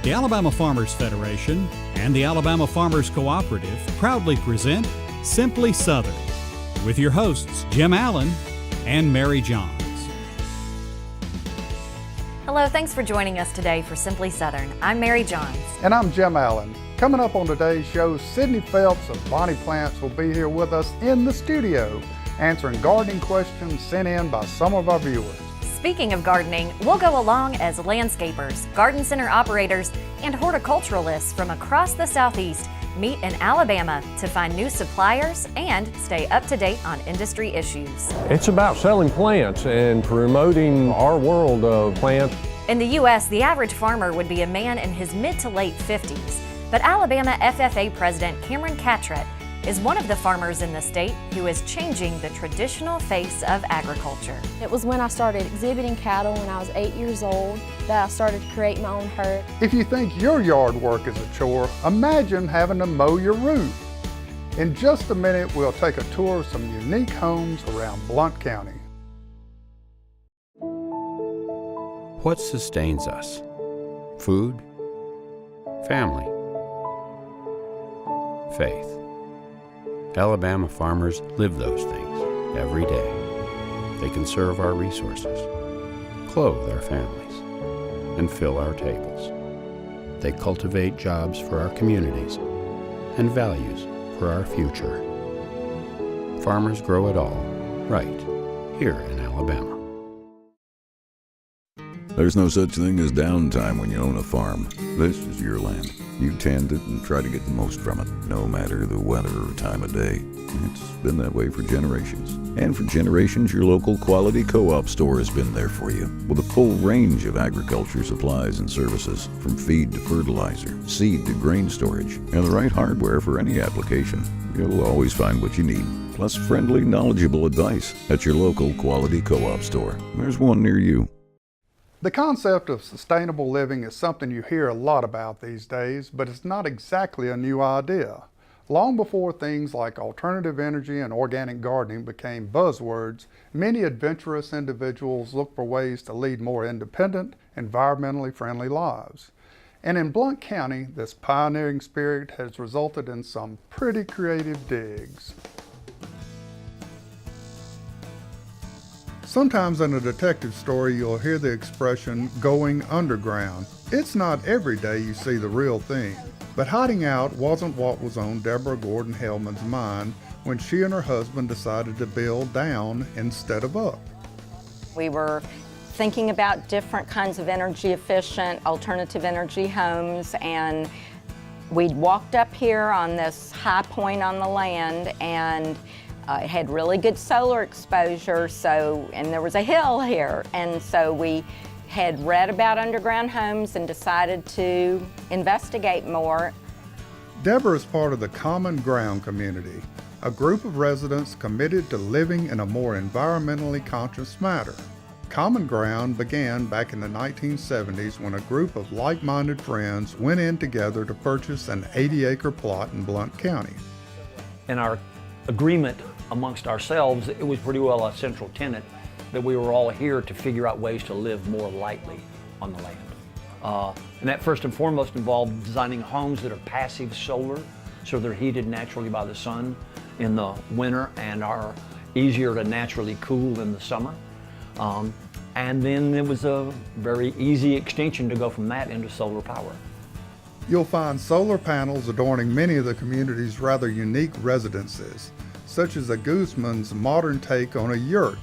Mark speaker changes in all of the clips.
Speaker 1: The Alabama Farmers Federation and the Alabama Farmers Cooperative proudly present Simply Southern with your hosts Jim Allen and Mary Johns.
Speaker 2: Hello, thanks for joining us today for Simply Southern. I'm Mary Johns.
Speaker 3: And I'm Jim Allen. Coming up on today's show, Sidney Phelps of Bonnie Plants will be here with us in the studio, answering gardening questions sent in by some of our viewers.
Speaker 2: Speaking of gardening, we'll go along as landscapers, garden center operators, and horticulturalists from across the Southeast meet in Alabama to find new suppliers and stay up to date on industry issues.
Speaker 4: It's about selling plants and promoting our world of plants.
Speaker 2: In the U.S., the average farmer would be a man in his mid to late 50s, but Alabama FFA President Cameron Catrett is one of the farmers in the state who is changing the traditional face of agriculture.
Speaker 5: It was when I started exhibiting cattle when I was 8 years old that I started to create my own herd.
Speaker 3: If you think your yard work is a chore, imagine having to mow your roof. In just a minute, we'll take a tour of some unique homes around Blount County.
Speaker 6: What sustains us? Food? Family? Faith? Alabama farmers live those things every day. They conserve our resources, clothe our families, and fill our tables. They cultivate jobs for our communities and values for our future. Farmers grow it all right here in Alabama.
Speaker 7: There's no such thing as downtime when you own a farm. This is your land. You tend it and try to get the most from it, no matter the weather or time of day. It's been that way for generations. And for generations, your local quality co-op store has been there for you, with a full range of agriculture supplies and services, from feed to fertilizer, seed to grain storage, and the right hardware for any application. You'll always find what you need, plus friendly, knowledgeable advice at your local quality co-op store. There's one near you.
Speaker 3: The concept of sustainable living is something you hear a lot about these days, but it's not exactly a new idea. Long before things like alternative energy and organic gardening became buzzwords, many adventurous individuals looked for ways to lead more independent, environmentally friendly lives. And in Blount County, this pioneering spirit has resulted in some pretty creative digs. Sometimes in a detective story, you'll hear the expression, going underground. It's not every day you see the real thing. But hiding out wasn't what was on Deborah Gordon Hellman's mind when she and her husband decided to build down instead of up.
Speaker 8: We were thinking about different kinds of energy efficient, alternative energy homes, and we'd walked up here on this high point on the land, and it had really good solar exposure, and there was a hill here, and so we had read about underground homes and decided to investigate more.
Speaker 3: Deborah is part of the Common Ground community, a group of residents committed to living in a more environmentally conscious manner. Common Ground began back in the 1970s when a group of like-minded friends went in together to purchase an 80-acre plot in Blount County.
Speaker 9: In our agreement amongst ourselves, it was pretty well a central tenet that we were all here to figure out ways to live more lightly on the land. And that first and foremost involved designing homes that are passive solar, so they're heated naturally by the sun in the winter and are easier to naturally cool in the summer. And then it was a very easy extension to go from that into solar power.
Speaker 3: You'll find solar panels adorning many of the community's rather unique residences, such as a Guzman's modern take on a yurt,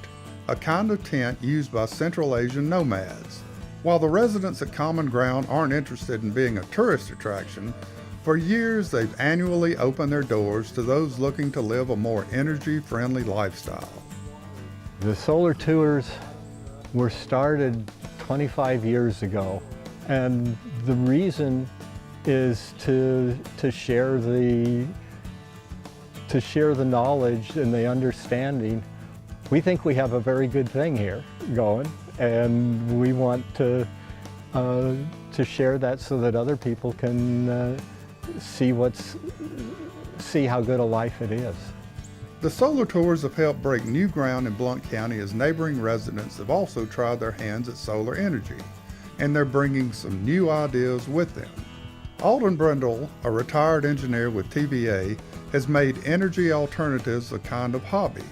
Speaker 3: a kind of tent used by Central Asian nomads. While the residents at Common Ground aren't interested in being a tourist attraction, for years they've annually opened their doors to those looking to live a more energy-friendly lifestyle.
Speaker 4: The solar tours were started 25 years ago, and the reason is to share the knowledge and the understanding. We think we have a very good thing here going, and we want to share that so that other people can see how good a life it is.
Speaker 3: The solar tours have helped break new ground in Blount County as neighboring residents have also tried their hands at solar energy. and they're bringing some new ideas with them. Alden Brindle, a retired engineer with TVA, has made energy alternatives a kind of hobby,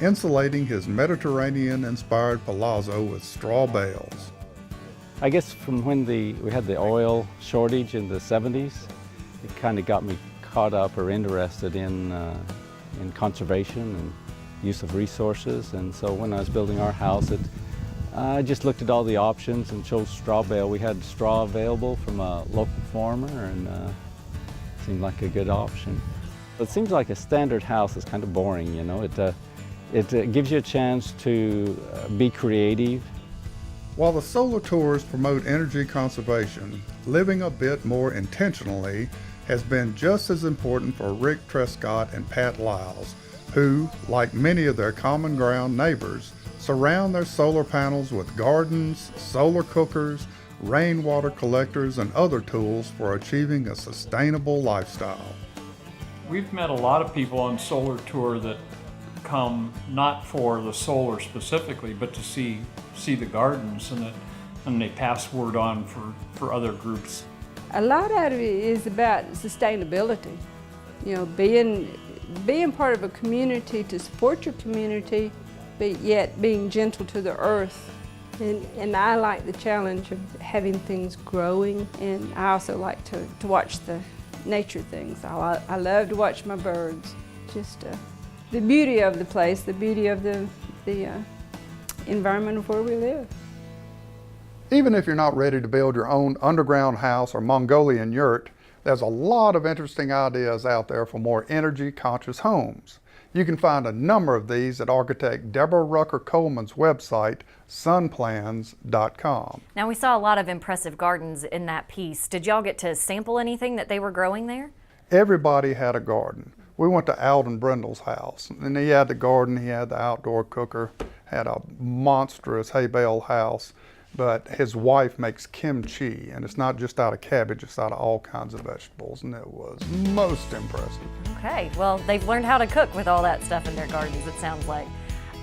Speaker 3: insulating his Mediterranean-inspired palazzo with straw bales.
Speaker 10: I guess from when we had the oil shortage in the 70s, it kind of got me caught up or interested in conservation and use of resources. And so when I was building our house, I just looked at all the options and chose straw bale. We had straw available from a local farmer, and it seemed like a good option. It seems like a standard house is kind of boring, you know. It gives you a chance to be creative.
Speaker 3: While the solar tours promote energy conservation, living a bit more intentionally has been just as important for Rick Trescott and Pat Lyles, who, like many of their common ground neighbors, surround their solar panels with gardens, solar cookers, rainwater collectors, and other tools for achieving a sustainable lifestyle.
Speaker 11: We've met a lot of people on solar tour that come not for the solar specifically, but to see the gardens, and they pass word on for other groups.
Speaker 12: A lot of it is about sustainability. You know, being part of a community to support your community, but yet being gentle to the earth. And I like the challenge of having things growing, and I also like to watch the nature things. I love to watch my birds. Just the beauty of the place, the beauty of the environment of where we live.
Speaker 3: Even if you're not ready to build your own underground house or Mongolian yurt, there's a lot of interesting ideas out there for more energy-conscious homes. You can find a number of these at architect Deborah Rucker Coleman's website, sunplans.com.
Speaker 2: Now, we saw a lot of impressive gardens in that piece. Did y'all get to sample anything that they were growing there?
Speaker 3: Everybody had a garden. We went to Alden Brindle's house, and he had the garden, he had the outdoor cooker, had a monstrous hay bale house, but his wife makes kimchi, and it's not just out of cabbage, it's out of all kinds of vegetables, and it was most impressive.
Speaker 2: Okay, well, they've learned how to cook with all that stuff in their gardens, it sounds like.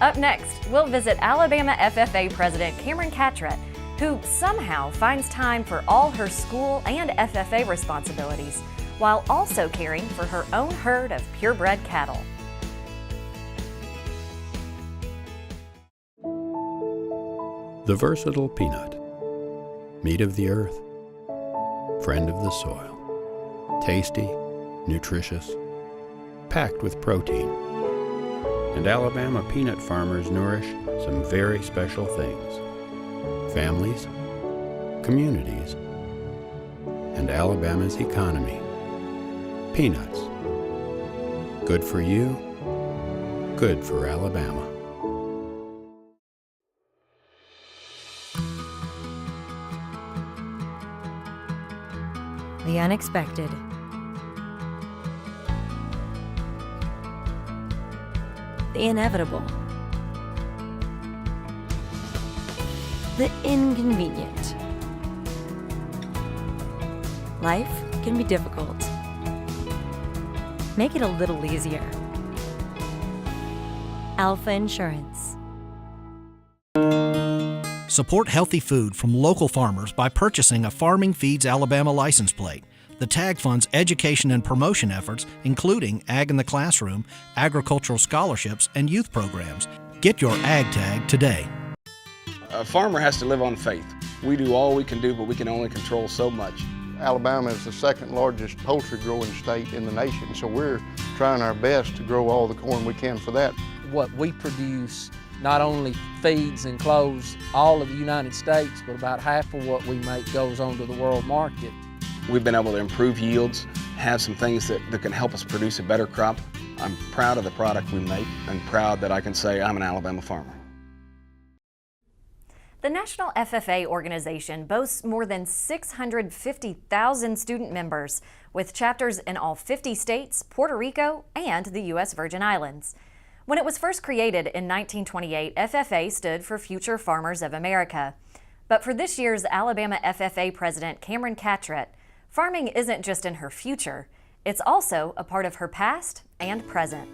Speaker 2: Up next, we'll visit Alabama FFA President Cameron Catrett, who somehow finds time for all her school and FFA responsibilities, while also caring for her own herd of purebred cattle.
Speaker 6: The versatile peanut, meat of the earth, friend of the soil, tasty, nutritious, packed with protein. And Alabama peanut farmers nourish some very special things: families, communities, and Alabama's economy. Peanuts. Good for you, good for Alabama.
Speaker 2: The unexpected. The inevitable. The inconvenient. Life can be difficult. Make it a little easier. Alpha Insurance.
Speaker 13: Support healthy food from local farmers by purchasing a Farming Feeds Alabama license plate. The tag funds education and promotion efforts, including Ag in the Classroom, agricultural scholarships, and youth programs. Get your Ag tag today.
Speaker 14: A farmer has to live on faith. We do all we can do, but we can only control so much.
Speaker 15: Alabama is the second largest poultry growing state in the nation, so we're trying our best to grow all the corn we can for that.
Speaker 16: What we produce not only feeds and clothes all of the United States, but about half of what we make goes on to the world market.
Speaker 14: We've been able to improve yields, have some things that can help us produce a better crop. I'm proud of the product we make and proud that I can say I'm an Alabama farmer.
Speaker 2: The National FFA organization boasts more than 650,000 student members, with chapters in all 50 states, Puerto Rico, and the U.S. Virgin Islands. When it was first created in 1928, FFA stood for Future Farmers of America. But for this year's Alabama FFA President Cameron Catrett, farming isn't just in her future, it's also a part of her past and present.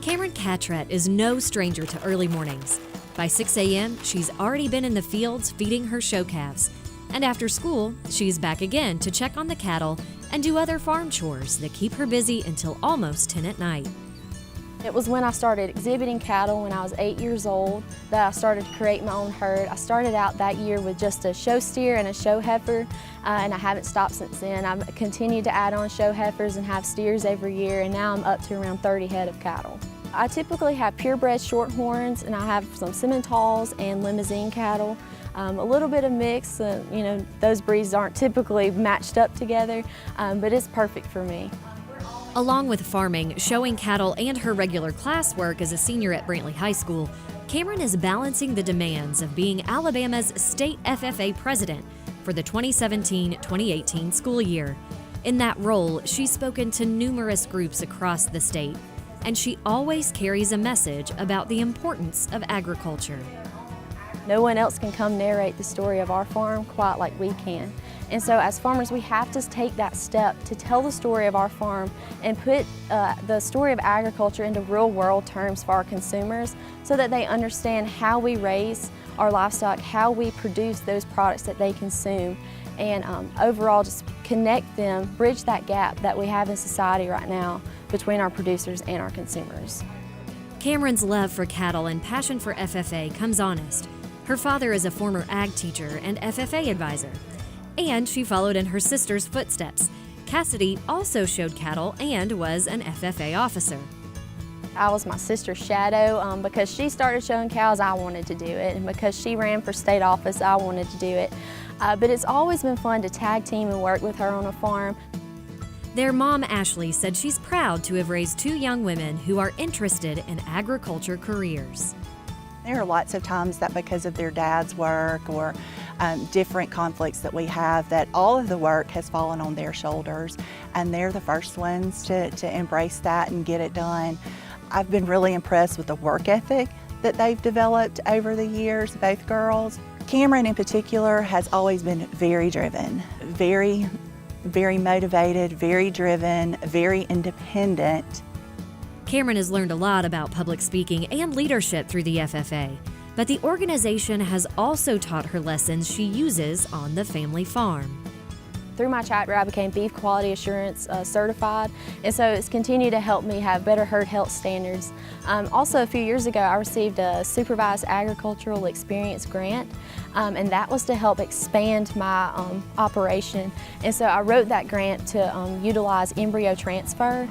Speaker 17: Cameron Catrett is no stranger to early mornings.
Speaker 2: By 6 a.m., she's already been in the fields feeding her show calves. And after school, she's back again to check on the cattle and do other farm chores that keep her busy until almost 10 at night.
Speaker 5: It was when I started exhibiting cattle when I was 8 years old that I started to create my own herd. I started out that year with just a show steer and a show heifer, and I haven't stopped since then. I've continued to add on show heifers and have steers every year, and now I'm up to around 30 head of cattle. I typically have purebred shorthorns, and I have some Simmentals and limousine cattle. A little bit of mix, you know, those breeds aren't typically matched up together, but it's perfect for me.
Speaker 2: Along with farming, showing cattle, and her regular classwork as a senior at Brantley High School, Cameron is balancing the demands of being Alabama's state FFA president for the 2017-2018 school year. In that role, she's spoken to numerous groups across the state, and she always carries a message about the importance of agriculture.
Speaker 5: No one else can come narrate the story of our farm quite like we can. And so as farmers, we have to take that step to tell the story of our farm and put the story of agriculture into real world terms for our consumers so that they understand how we raise our livestock, how we produce those products that they consume, and overall just connect them, bridge that gap that we have in society right now between our producers and our consumers.
Speaker 2: Cameron's love for cattle and passion for FFA comes honest. Her father is a former ag teacher and FFA advisor, and she followed in her sister's footsteps. Cassidy also showed cattle and was an FFA officer.
Speaker 5: I was my sister's shadow. Because she started showing cows, I wanted to do it, and because she ran for state office, I wanted to do it. But it's always been fun to tag team and work with her on a farm.
Speaker 2: Their mom, Ashley, said she's proud to have raised two young women who are interested in agriculture careers.
Speaker 17: There are lots of times that because of their dad's work or different conflicts that we have, that all of the work has fallen on their shoulders, and they're the first ones to embrace that and get it done. I've been really impressed with the work ethic that they've developed over the years, both girls. Cameron in particular has always been very driven, very motivated, very driven, very independent.
Speaker 2: Cameron has learned a lot about public speaking and leadership through the FFA, but the organization has also taught her lessons she uses on the family farm.
Speaker 5: Through my chapter, I became Beef Quality Assurance certified, and so it's continued to help me have better herd health standards. Also, a few years ago, I received a Supervised Agricultural Experience grant, and that was to help expand my operation. And so I wrote that grant to utilize embryo transfer.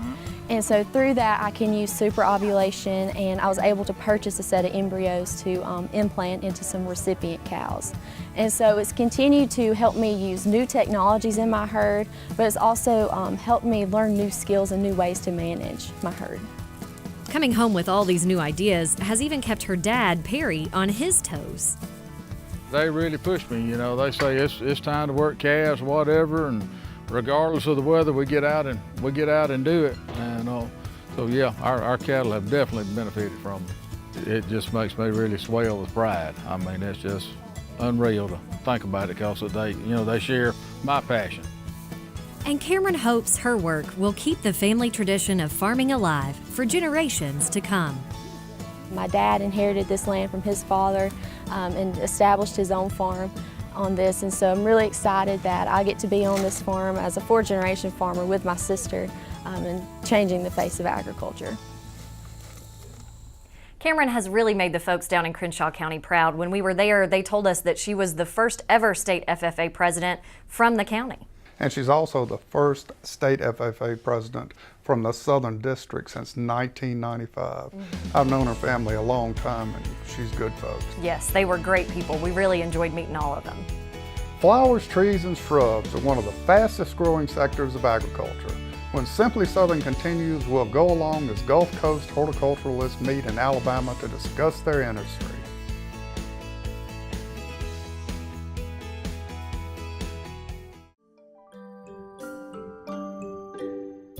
Speaker 5: And so through that, I can use super ovulation, and I was able to purchase a set of embryos to implant into some recipient cows. And so it's continued to help me use new technologies in my herd, but it's also helped me learn new skills and new ways to manage my herd.
Speaker 2: Coming home with all these new ideas has even kept her dad, Perry, on his toes.
Speaker 18: They really push me, you know. They say it's time to work calves, whatever, and regardless of the weather, we get out and do it. And so yeah, our cattle have definitely benefited from it. It just makes me really swell with pride. I mean, it's just unreal to think about it because they share my passion.
Speaker 2: And Cameron hopes her work will keep the family tradition of farming alive for generations to come.
Speaker 5: My dad inherited this land from his father and established his own farm on this, and so I'm really excited that I get to be on this farm as a fourth-generation farmer with my sister and changing the face of agriculture.
Speaker 2: Cameron has really made the folks down in Crenshaw County proud. When we were there, they told us that she was the first ever state FFA president from the county.
Speaker 3: And she's also the first state FFA president from the Southern District since 1995. I've known her family a long time, and she's good folks.
Speaker 2: Yes, they were great people. We really enjoyed meeting all of them.
Speaker 3: Flowers, trees, and shrubs are one of the fastest growing sectors of agriculture. When Simply Southern continues, we'll go along as Gulf Coast horticulturalists meet in Alabama to discuss their industry.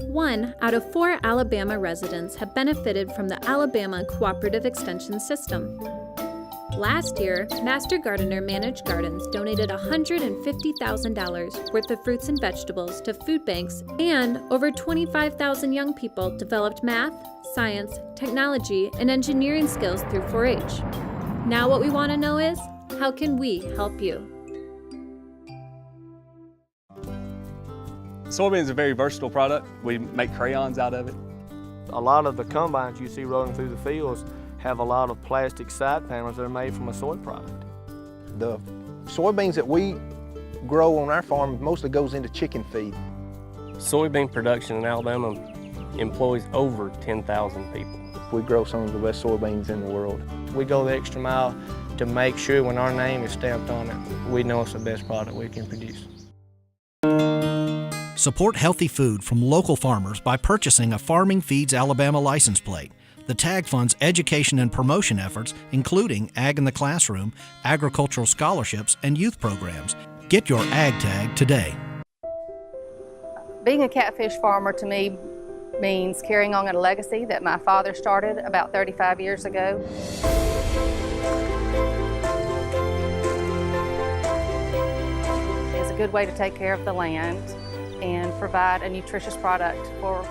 Speaker 19: One out of 4 Alabama residents have benefited from the Alabama Cooperative Extension System. Last year, Master Gardener Managed Gardens donated $150,000 worth of fruits and vegetables to food banks, and over 25,000 young people developed math, science, technology, and engineering skills through 4-H. Now what we want to know is, how can we help you?
Speaker 20: Soybean is a very versatile product. We make crayons out of it.
Speaker 21: A lot of the combines you see rolling through the fields have a lot of plastic side panels that are made from a soy product.
Speaker 22: The soybeans that we grow on our farm mostly goes into chicken feed.
Speaker 23: Soybean production in Alabama employs over 10,000 people.
Speaker 22: We grow some of the best soybeans in the world.
Speaker 21: We go the extra mile to make sure when our name is stamped on it, we know it's the best product we can produce.
Speaker 13: Support healthy food from local farmers by purchasing a Farming Feeds Alabama license plate. The tag funds education and promotion efforts, including Ag in the Classroom, agricultural scholarships, and youth programs. Get your Ag tag today.
Speaker 24: Being a catfish farmer to me means carrying on a legacy that my father started about 35 years ago. It's a good way to take care of the land and provide a nutritious product for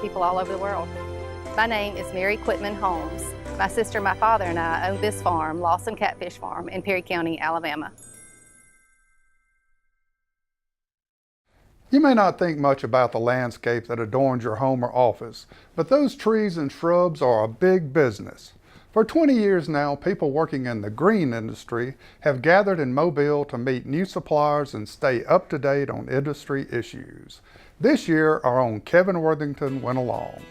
Speaker 24: people all over the world. My name is Mary Quitman Holmes. My sister, my father, and I own this farm, Lawson Catfish Farm, in Perry County, Alabama.
Speaker 3: You may not think much about the landscape that adorns your home or office, but those trees and shrubs are a big business. For 20 years now, people working in the green industry have gathered in Mobile to meet new suppliers and stay up to date on industry issues. This year, our own Kevin Worthington went along.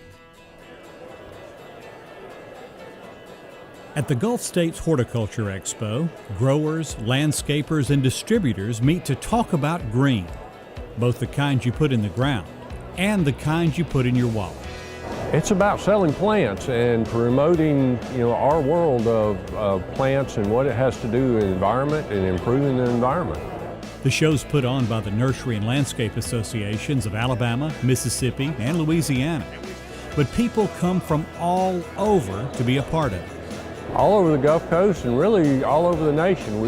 Speaker 1: At the Gulf States Horticulture Expo, growers, landscapers, and distributors meet to talk about green, both the kinds you put in the ground and the kinds you put in your wallet.
Speaker 25: It's about selling plants and promoting, our world of plants and what it has to do with the environment and improving the environment.
Speaker 1: The show's put on by the Nursery and Landscape Associations of Alabama, Mississippi, and Louisiana. But people come from all over to be a part of it.
Speaker 25: All over the Gulf Coast and really all over the nation.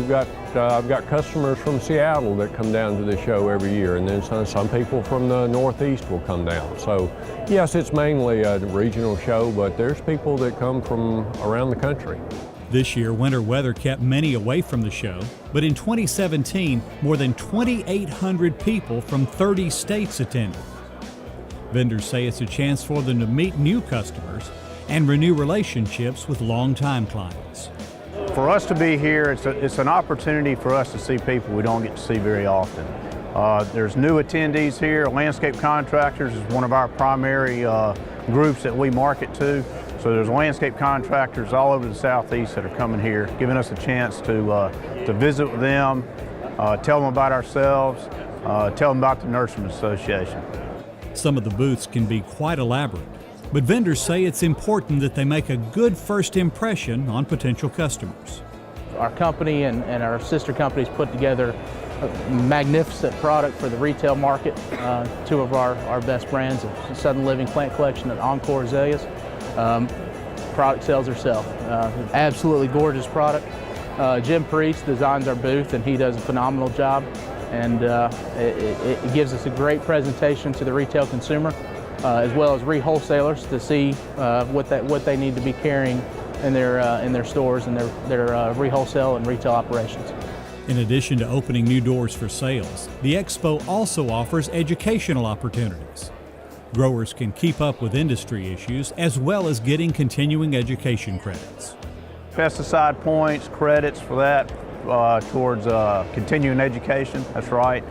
Speaker 25: I've got customers from Seattle that come down to the show every year, and then some people from the Northeast will come down. So yes, it's mainly a regional show, but there's people that come from around the country.
Speaker 1: This year, winter weather kept many away from the show, but in 2017, more than 2,800 people from 30 states attended. Vendors say it's a chance for them to meet new customers and renew relationships with longtime clients.
Speaker 26: For us to be here, it's an opportunity for us to see people we don't get to see very often. There's new attendees here. Landscape contractors is one of our primary groups that we market to. So there's landscape contractors all over the Southeast that are coming here, giving us a chance to visit with them, tell them about ourselves, tell them about the Nurserymen's Association.
Speaker 1: Some of the booths can be quite elaborate, but vendors say it's important that they make a good first impression on potential customers.
Speaker 27: Our company and our sister companies put together a magnificent product for the retail market. Two of our best brands, Southern Living Plant Collection and Encore Azaleas. Product sells herself. Absolutely gorgeous product. Jim Priest designs our booth, and he does a phenomenal job. And it gives us a great presentation to the retail consumer, as well as re-wholesalers to see what they need to be carrying in their stores and their re-wholesale and retail operations.
Speaker 1: In addition to opening new doors for sales, the Expo also offers educational opportunities. Growers can keep up with industry issues as well as getting continuing education credits.
Speaker 26: Pesticide points, credits for that towards continuing education, that's right.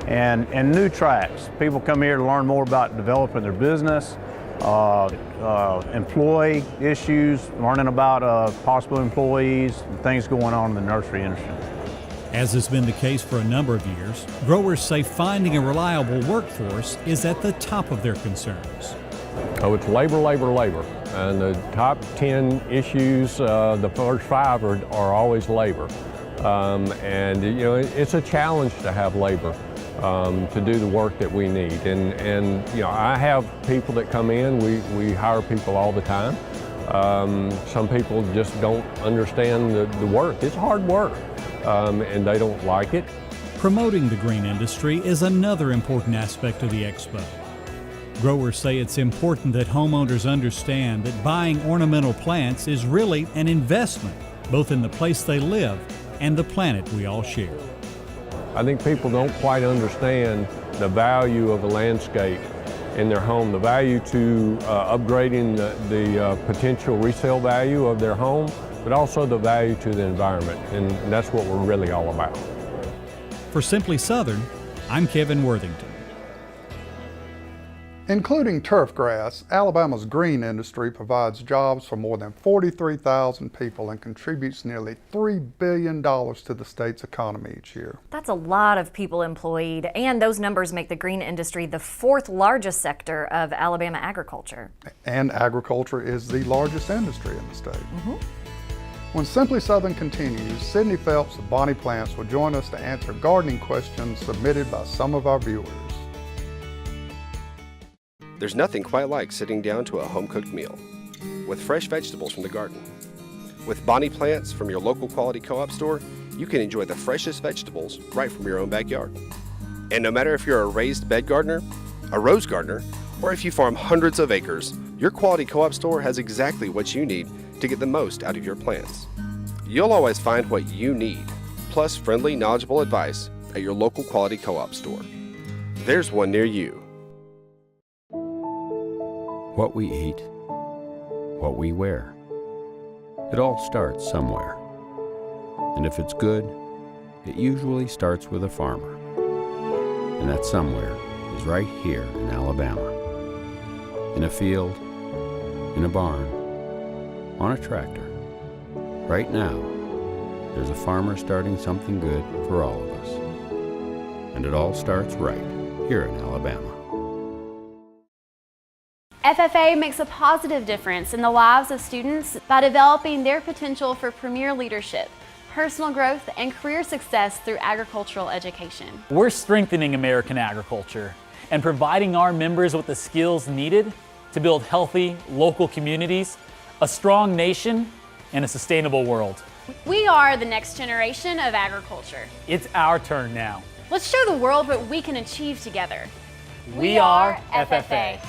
Speaker 26: And new tracks. People come here to learn more about developing their business, employee issues, learning about possible employees, and things going on in the nursery industry.
Speaker 1: As has been the case for a number of years, growers say finding a reliable workforce is at the top of their concerns.
Speaker 25: Oh, it's labor, labor, labor. And the top 10 issues, the first 5 are always labor. And it's a challenge to have labor to do the work that we need. And I have people that come in, we hire people all the time. Some people just don't understand the work. It's hard work. And they don't like it.
Speaker 1: Promoting the green industry is another important aspect of the Expo. Growers say it's important that homeowners understand that buying ornamental plants is really an investment both in the place they live and the planet we all share.
Speaker 25: I think people don't quite understand the value of a landscape in their home, the value to upgrading the potential resale value of their home, but also the value to the environment, and that's what we're really all about.
Speaker 1: For Simply Southern, I'm Kevin Worthington.
Speaker 3: Including turf grass, Alabama's green industry provides jobs for more than 43,000 people and contributes nearly $3 billion to the state's economy each year.
Speaker 2: That's a lot of people employed, and those numbers make the green industry the fourth largest sector of Alabama agriculture.
Speaker 3: And agriculture is the largest industry in the state. When Simply Southern continues, Sidney Phelps of Bonnie Plants will join us to answer gardening questions submitted by some of our viewers.
Speaker 4: There's nothing quite like sitting down to a home-cooked meal with fresh vegetables from the garden. With Bonnie Plants from your local quality co-op store, you can enjoy the freshest vegetables right from your own backyard. And no matter if you're a raised bed gardener, a rose gardener, or if you farm hundreds of acres, your quality co-op store has exactly what you need to get the most out of your plants. You'll always find what you need, plus friendly, knowledgeable advice at your local quality co-op store. There's one near you.
Speaker 6: What we eat, what we wear. It all starts somewhere. And if it's good, it usually starts with a farmer. And that somewhere is right here in Alabama. In a field, in a barn, on a tractor. Right now, there's a farmer starting something good for all of us. And it all starts right here in Alabama.
Speaker 7: FFA makes a positive difference in the lives of students by developing their potential for premier leadership, personal growth, and career success through agricultural education.
Speaker 8: We're strengthening American agriculture and providing our members with the skills needed to build healthy local communities, a strong nation, and a sustainable world.
Speaker 7: We are the next generation of agriculture.
Speaker 8: It's our turn now.
Speaker 7: Let's show the world what we can achieve together.
Speaker 8: We are FFA.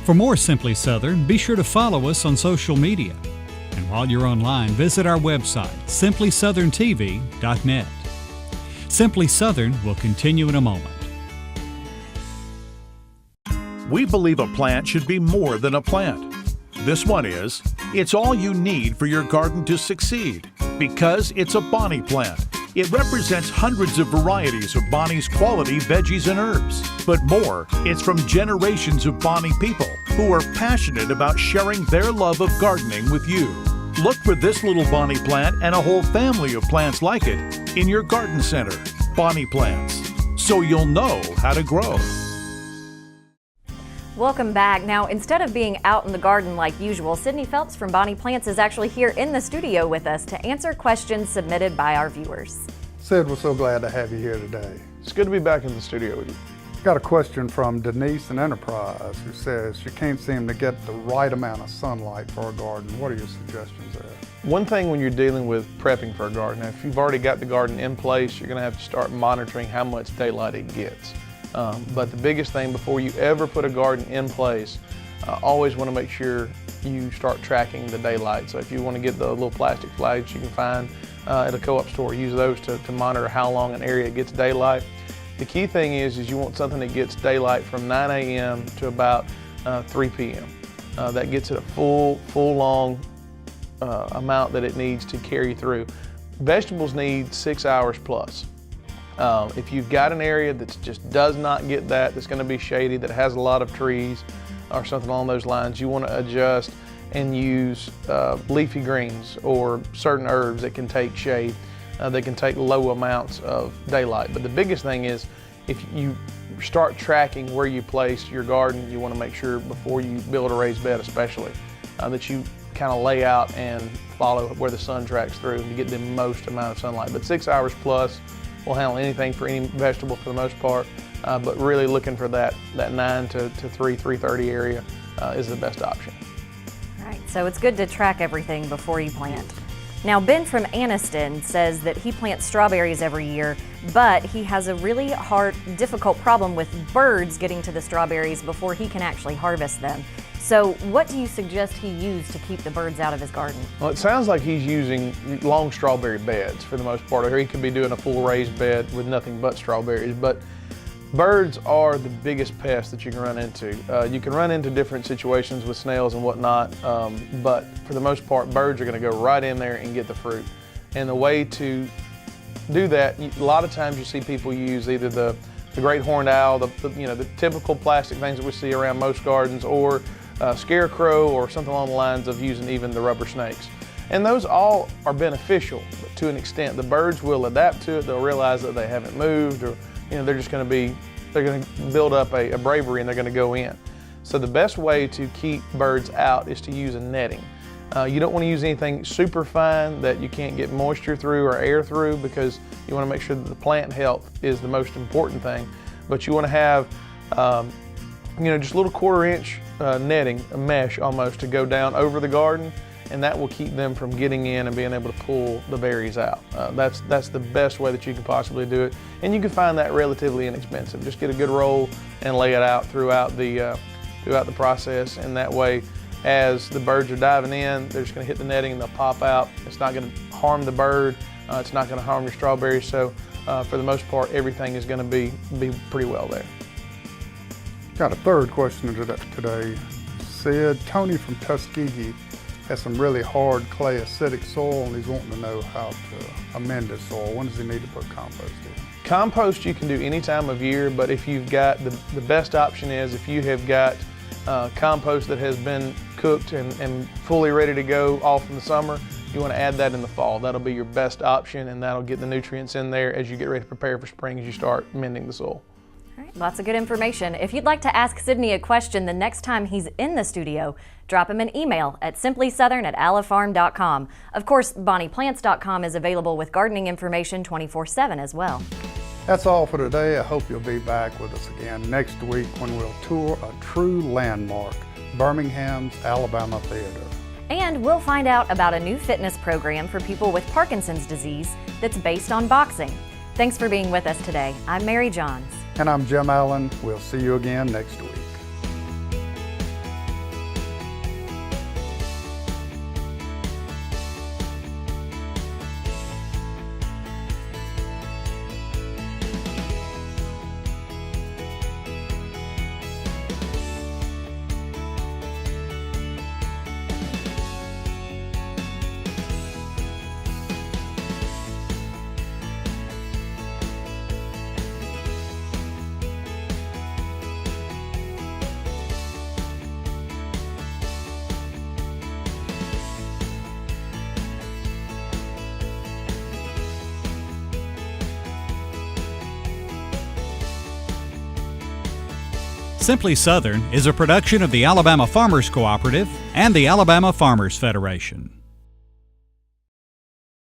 Speaker 1: For more Simply Southern, be sure to follow us on social media. And while you're online, visit our website, simplysouthern.tv.net. Simply Southern will continue in a moment.
Speaker 9: We believe a plant should be more than a plant. This one is. It's all you need for your garden to succeed because it's a Bonnie plant. It represents hundreds of varieties of Bonnie's quality veggies and herbs. But more, it's from generations of Bonnie people who are passionate about sharing their love of gardening with you. Look for this little Bonnie plant and a whole family of plants like it in your garden center. Bonnie Plants, so you'll know how to grow.
Speaker 2: Welcome back. Now, instead of being out in the garden like usual, Sidney Phelps from Bonnie Plants is actually here in the studio with us to answer questions submitted by our viewers.
Speaker 3: Sid, we're so glad to have you here today.
Speaker 15: It's good to be back in the studio with you.
Speaker 3: Got a question from Denise in Enterprise who says she can't seem to get the right amount of sunlight for her garden. What are your suggestions there?
Speaker 15: One thing when you're dealing with prepping for a garden, if you've already got the garden in place, you're going to have to start monitoring how much daylight it gets. But the biggest thing before you ever put a garden in place, always want to make sure you start tracking the daylight. So if you want to get the little plastic flags you can find at a co-op store, use those to monitor how long an area gets daylight. The key thing is you want something that gets daylight from 9 a.m. to about 3 p.m. That gets it a full long amount that it needs to carry through. Vegetables need 6 hours plus. If you've got an area that just does not get that's going to be shady, that has a lot of trees or something along those lines, you want to adjust and use leafy greens or certain herbs that can take shade. They can take low amounts of daylight. But the biggest thing is if you start tracking where you place your garden, you want to make sure before you build a raised bed especially, that you kind of lay out and follow where the sun tracks through to get the most amount of sunlight. But 6 hours plus will handle anything for any vegetable for the most part, but really looking for that 9 to 3:30 area is the best option.
Speaker 2: All right, so it's good to track everything before you plant. Now, Ben from Anniston says that he plants strawberries every year, but he has a really difficult problem with birds getting to the strawberries before he can actually harvest them. So what do you suggest he use to keep the birds out of his garden?
Speaker 15: Well, it sounds like he's using long strawberry beds for the most part, or he could be doing a full raised bed with nothing but strawberries. But birds are the biggest pest that you can run into. You can run into different situations with snails and whatnot, but for the most part, birds are going to go right in there and get the fruit. And the way to do that, a lot of times you see people use either the great horned owl, the typical plastic things that we see around most gardens, or scarecrow, or something along the lines of using even the rubber snakes. And those all are beneficial, but to an extent. The birds will adapt to it. They'll realize that they haven't moved, or they're just going to build up a bravery, and they're going to go in. So the best way to keep birds out is to use a netting. You don't want to use anything super fine that you can't get moisture through or air through, because you want to make sure that the plant health is the most important thing. But you want to have just little 1/4 inch netting, a mesh almost, to go down over the garden, and that will keep them from getting in and being able to pull the berries out. That's the best way that you can possibly do it, and you can find that relatively inexpensive. Just get a good roll and lay it out throughout the process, and that way, as the birds are diving in, they're just going to hit the netting and they'll pop out. It's not going to harm the bird. It's not going to harm your strawberries. So for the most part, everything is going to be pretty well there.
Speaker 3: Got a third question today. Sid, Tony from Tuskegee has some really hard clay acidic soil, and he's wanting to know how to amend his soil. When does he need to put compost in?
Speaker 15: Compost you can do any time of year, but if you've got, the best option is if you have got compost that has been cooked and fully ready to go all from the summer, you want to add that in the fall. That'll be your best option, and that'll get the nutrients in there as you get ready to prepare for spring, as you start mending the soil.
Speaker 2: All right, lots of good information. If you'd like to ask Sidney a question the next time he's in the studio, drop him an email at simplysouthern@alifarm.com. Of course, bonnieplants.com is available with gardening information 24/7 as well.
Speaker 3: That's all for today. I hope you'll be back with us again next week when we'll tour a true landmark, Birmingham's Alabama Theater.
Speaker 2: And we'll find out about a new fitness program for people with Parkinson's disease that's based on boxing. Thanks for being with us today. I'm Mary Johns.
Speaker 3: And I'm Jim Allen. We'll see you again next week.
Speaker 1: Simply Southern is a production of the Alabama Farmers Cooperative and the Alabama Farmers Federation.